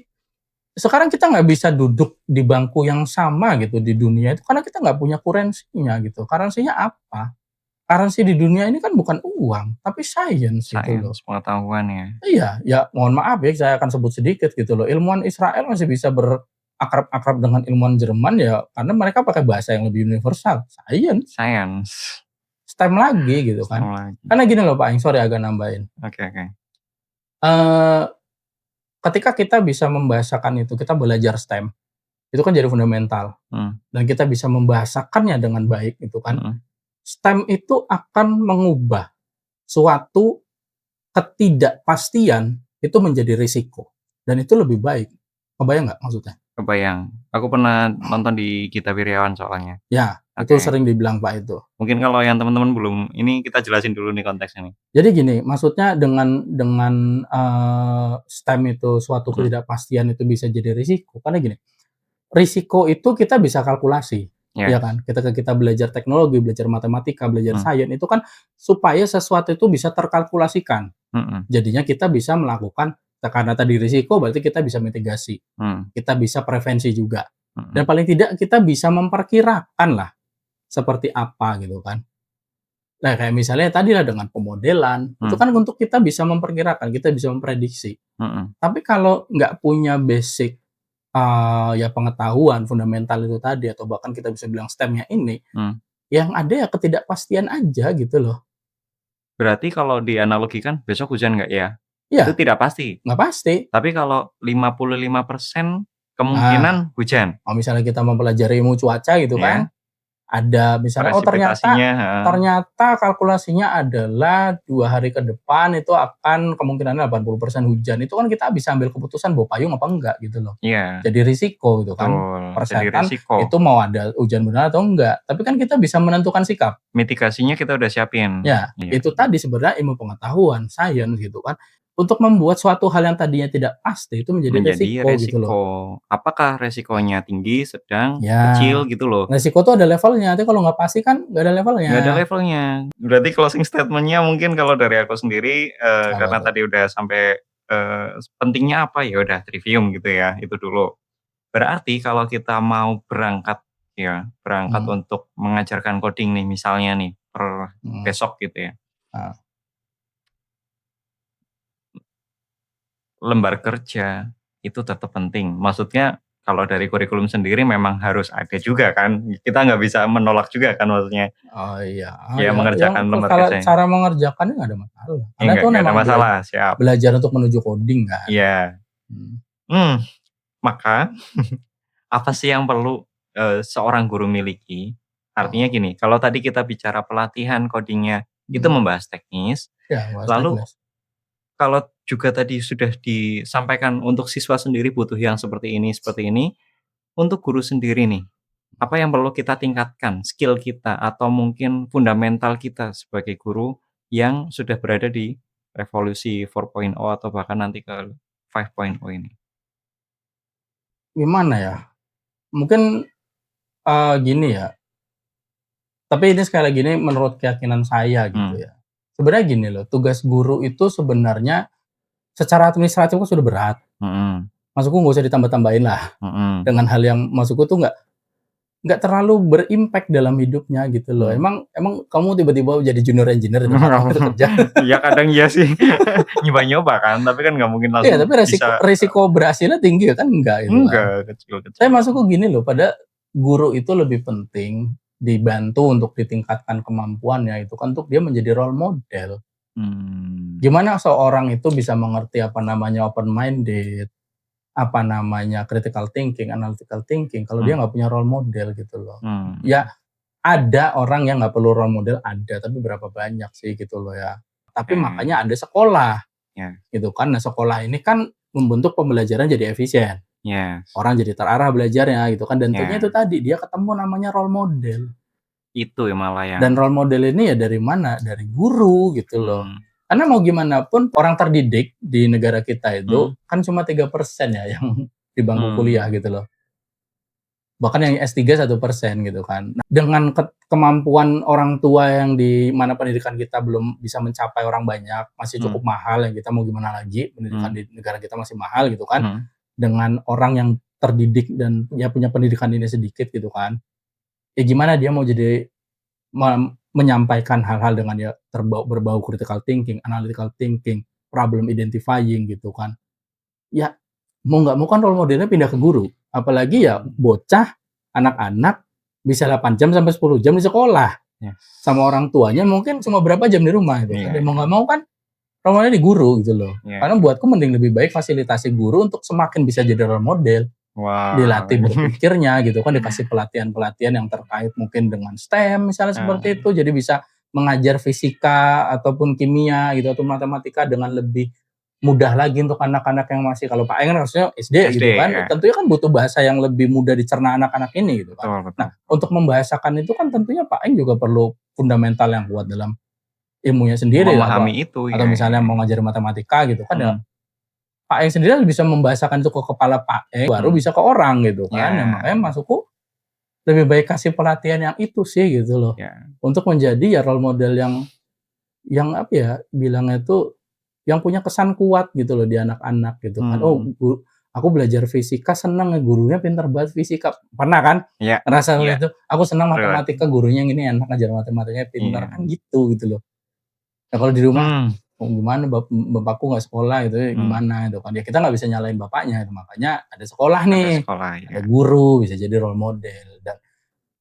sekarang kita nggak bisa duduk di bangku yang sama gitu di dunia itu karena kita nggak punya kurensinya gitu. Karensinya apa? Karensi di dunia ini kan bukan uang, tapi science gitu loh. sains, pengetahuan ya. Iya, ya mohon maaf ya, saya akan sebut sedikit gitu loh. Ilmuwan Israel masih bisa berakrab-akrab dengan ilmuwan Jerman ya karena mereka pakai bahasa yang lebih universal, science, Sains, STEM lagi gitu kan. STEM lagi. Karena gini loh Pak Eng, sorry agak nambahin, Oke, oke, eee, ketika kita bisa membahasakan itu, kita belajar STEM, itu kan jadi fundamental mmm, dan kita bisa membahasakannya dengan baik gitu kan. mhm, STEM itu akan mengubah suatu ketidakpastian itu menjadi risiko dan itu lebih baik. Kebayang nggak maksudnya? kebayang. Aku pernah nonton di Gita Wirjawan soalnya. Ya, itu Oke, sering dibilang Pak itu. mungkin kalau yang teman-teman belum ini kita jelasin dulu nih konteksnya nih. Jadi gini, maksudnya dengan, STEM itu suatu Mhm, ketidakpastian itu bisa jadi risiko, karena gini, risiko itu kita bisa kalkulasi, ya yes, kan? Ketika kita belajar teknologi, belajar matematika, belajar mmm, sains, itu kan supaya sesuatu itu bisa terkalkulasikan. mhm, Jadinya kita bisa melakukan karena tadi risiko berarti kita bisa mitigasi, mmm, kita bisa prevensi juga, mhm, dan paling tidak kita bisa memperkirakan lah seperti apa gitu kan. Nah, kayak misalnya tadilah dengan pemodelan, itu mmm, kan untuk kita bisa memperkirakan, kita bisa memprediksi. mhm, Tapi kalau nggak punya basic, ya pengetahuan fundamental itu tadi atau bahkan kita bisa bilang STEM-nya ini, mmm. yang ada ya ketidakpastian aja gitu loh. Berarti kalau dianalogikan besok hujan nggak ya? Itu Iya, tidak pasti. nggak pasti. Tapi kalau 55% Nah, kemungkinan hujan, kalau misalnya kita mempelajari ilmu cuaca gitu kan, ya, ada misalnya, oh ternyata presipitasinya heeh, ternyata kalkulasinya adalah 2 hari ke depan itu akan kemungkinannya 80% hujan, itu kan kita bisa ambil keputusan bawa payung apa enggak gitu loh. iya, Jadi risiko gitu kan, betul, jadi persetan risiko. itu mau ada hujan benar atau enggak, tapi kan kita bisa menentukan sikap. Mitigasinya kita udah siapin. Ya, Iya, itu tadi sebenarnya ilmu pengetahuan, sains gitu kan. untuk membuat suatu hal yang tadinya tidak pasti itu menjadi Menjadi resiko gitu loh. resiko. Apakah resikonya tinggi, sedang, Ya, kecil gitu loh? resiko tuh ada levelnya, tapi kalau nggak pasti kan nggak ada levelnya. Nggak ada levelnya. Berarti closing statement-nya mungkin kalau dari aku sendiri, Apa karena tuh? tadi udah sampai, pentingnya apa, ya udah trivium gitu ya, itu dulu. Berarti kalau kita mau berangkat ya, berangkat Mhm, untuk mengajarkan coding nih misalnya nih, per mhm, besok gitu ya, heeh. lembar kerja itu tetap penting. Maksudnya kalau dari kurikulum sendiri memang harus ada juga kan, kita nggak bisa menolak juga kan maksudnya, Oh iya, oh ya ya, yang mengerjakan lembar kalau kerjanya. cara mengerjakannya nggak ada masalah, Ya karena itu kan nggak ada memang masalah, siap. belajar untuk menuju coding kan. Iya. Mhm, Hmm, maka apa sih yang perlu, seorang guru miliki? Artinya heeh, gini, kalau tadi kita bicara pelatihan coding-nya itu mhm, membahas teknis, iya bahas lalu teknis. kalau juga tadi sudah disampaikan untuk siswa sendiri butuh yang seperti ini, untuk guru sendiri nih, apa yang perlu kita tingkatkan skill kita atau mungkin fundamental kita sebagai guru yang sudah berada di revolusi 4.0 atau bahkan nanti ke 5.0 ini? Gimana ya, mungkin, gini ya, tapi ini sekali lagi ini menurut keyakinan saya gitu Mmm, ya. Sebenarnya gini loh, tugas guru itu sebenarnya secara administratif kan sudah berat, mhm, maksudku nggak usah ditambah-tambahin lah, mhm, dengan hal yang maksudku tuh nggak terlalu berimpak dalam hidupnya gitu loh. mmm. Emang emang kamu tiba-tiba jadi junior engineer di tempat kamu itu kerja? Ya kadang iya sih, nyoba-nyoba kan, tapi kan nggak mungkin Iya, langsung tapi resiko bisa resiko berhasilnya tinggi ya kan enggak gitu kan. enggak, Tapi kecil-kecil. maksudku gini loh, pada guru itu lebih penting dibantu untuk ditingkatkan kemampuannya itu kan untuk dia menjadi role model. Mmm, Gimana seorang itu bisa mengerti apa namanya open minded, apa namanya critical thinking, analytical thinking kalau dia mmm, nggak punya role model gitu loh. Ya mmm, ada orang yang nggak perlu role model ada, tapi berapa banyak sih gitu loh ya. Tapi oke, makanya ada sekolah ya, gitu kan. Nah sekolah ini kan membentuk pembelajaran jadi efisien. yes, Orang jadi terarah belajarnya gitu kan, dan tentunya itu ya, tadi, dia ketemu namanya role model. itu ya malah yang Dan role model ini ya dari mana? Dari guru gitu loh. mmm, Karena mau gimana pun orang terdidik di negara kita mmm, itu kan cuma 3% ya yang di bangku kuliah mmm, gitu loh. Bahkan yang S3 1% gitu kan. Nah, dengan kemampuan orang tua yang di mana pendidikan kita belum bisa mencapai orang banyak, masih mmm, cukup mahal, yang kita mau gimana lagi, pendidikan mmm, di negara kita masih mahal gitu kan. mhm, Dengan orang yang terdidik dan ya punya pendidikan ini sedikit gitu kan. Ya gimana dia mau jadi menyampaikan hal-hal dengan ya berbau critical thinking, analytical thinking, problem identifying gitu kan. Ya mau nggak mau kan role modelnya pindah ke guru. Apalagi ya mhm, bocah, anak-anak bisa 8 jam sampai 10 jam di sekolah. yes, Sama orang tuanya mungkin cuma berapa jam di rumah gitu kan. iya Dan mau iya nggak mau kan role modelnya di guru gitu loh. iya, Karena buatku mending lebih baik fasilitasi guru untuk semakin bisa jadi role model. wah, Dilatih berpikirnya gitu kan, dikasih pelatihan-pelatihan yang terkait mungkin dengan STEM misalnya seperti eee, itu, jadi bisa mengajar fisika ataupun kimia gitu atau matematika dengan lebih mudah lagi untuk anak-anak yang masih kalau Pak Eng kan harusnya SD SD gitu kan, ya, tentunya kan butuh bahasa yang lebih mudah dicerna anak-anak ini gitu kan. betul betul Nah, betul, untuk membahasakan itu kan tentunya Pak Eng juga perlu fundamental yang kuat dalam ilmunya sendiri memahami apa itu, atau ya ya misalnya ya, mau ngajarin matematika gitu kan ya mhm, Pak Eng sendiri harus bisa membahasakan itu ke kepala Pak Eng, baru mhm, bisa ke orang gitu kan. Ya ya makanya maksudku lebih baik kasih pelatihan yang itu sih gitu loh. ya, Untuk menjadi ya role model yang apa ya, bilangnya itu yang punya kesan kuat gitu loh di anak-anak gitu kan. Oh, mmm, aku belajar fisika seneng, gurunya pintar banget fisika. Pernah kan iya ngerasa seperti iya, itu? Aku senang relate, matematika, gurunya yang ini enak ngajar matematikanya pintar, iya, kan gitu loh. Nah kalau di rumah, mmm, "Oh gimana bapakku nggak sekolah gitu ya, mmm, gimana?" Gitu kan. Ya kita nggak bisa nyalain bapaknya gitu, makanya ada sekolah ada nih, sekolah ada ya, guru, bisa jadi role model dan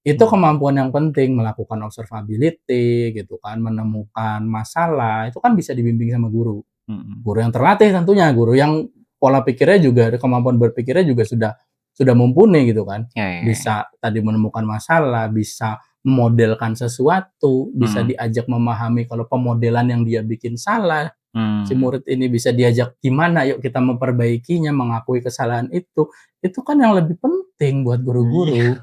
itu mmm, kemampuan yang penting melakukan observability gitu kan, menemukan masalah, itu kan bisa dibimbing sama guru. mhm, Guru yang terlatih tentunya, guru yang pola pikirnya juga kemampuan berpikirnya juga sudah mumpuni gitu kan. ya ya ya, Bisa tadi menemukan masalah, bisa memodelkan sesuatu, bisa mhm, diajak memahami kalau pemodelan yang dia bikin salah. Si mmm. murid ini bisa diajak, "Gimana yuk kita memperbaikinya, mengakui kesalahan itu." Itu kan yang lebih penting buat guru-guru. Iya.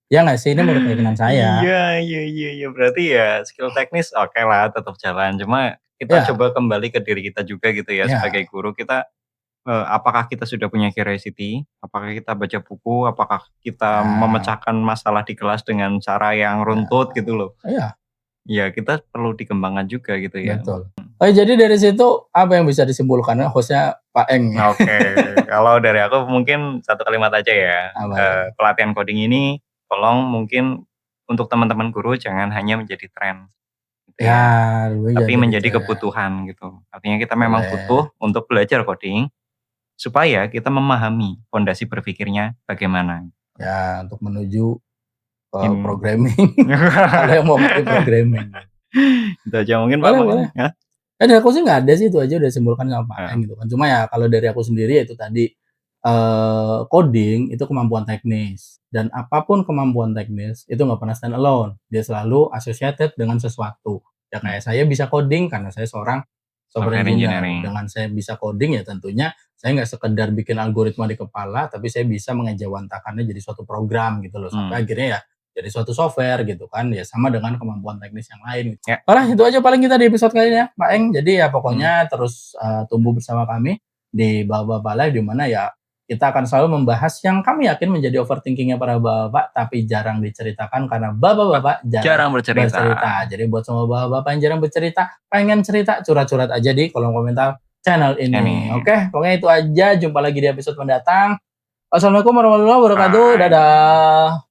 Ya nggak sih? Ini menurut keyakinan Iya saya. iya iya iya, berarti ya skill teknis okelah tetap jalan, cuma kita Ya, coba kembali ke diri kita juga gitu ya ya, sebagai guru kita, apakah kita sudah punya curiosity? Apakah kita baca buku? Apakah kita ya, memecahkan masalah di kelas dengan cara yang ya, runtut gitu loh. iya, Ya kita perlu dikembangkan juga gitu ya. betul. Oh, jadi dari situ apa yang bisa disimpulkan? Hostnya Pak Eng ya? Oke, kalau dari aku mungkin satu kalimat aja ya, Apa tuh? pelatihan coding ini tolong mungkin untuk teman-teman guru jangan hanya menjadi tren gitu Ya, ya, dulu tapi jadi menjadi tren. kebutuhan gitu. Artinya kita memang Boleh. butuh untuk belajar coding, supaya kita memahami fondasi berpikirnya bagaimana. Ya, untuk menuju ke In programming. Kalau yang mau pakai programming. Itu aja mungkin Pak Boleh, mungkin boleh. ya? Dari aku sih nggak ada sih, itu aja udah disimpulkan sama Pak Heeh, Eng gitu kan. Cuma ya kalau dari aku sendiri ya itu tadi, coding itu kemampuan teknis dan apapun kemampuan teknis itu nggak pernah stand alone, dia selalu associated dengan sesuatu. Ya mmm, kayak saya bisa coding karena saya seorang software software engineer, engineering. dengan saya bisa coding ya tentunya saya nggak sekedar bikin algoritma di kepala, tapi saya bisa mengejawantakannya jadi suatu program gitu loh, sampai Mmm, akhirnya ya jadi suatu software gitu kan, ya sama dengan kemampuan teknis yang lain. ya, Oke lah, itu aja paling kita di episode kali ini ya, Pak Eng. Jadi ya mhm, pokoknya terus, tumbuh bersama kami di Bapak-Bapak Live, di mana ya kita akan selalu membahas yang kami yakin menjadi overthinking-nya para bapak-bapak, tapi jarang diceritakan karena Pak bapak-bapak jarang jarang bercerita. bercerita. Jadi buat semua bapak-bapak yang jarang bercerita, pengen cerita, curhat-curhat aja di kolom komentar channel ini. Ini, Oke, pokoknya itu aja. Jumpa lagi di episode mendatang. Wassalamualaikum warahmatullahi wabarakatuh. bye. Dadah.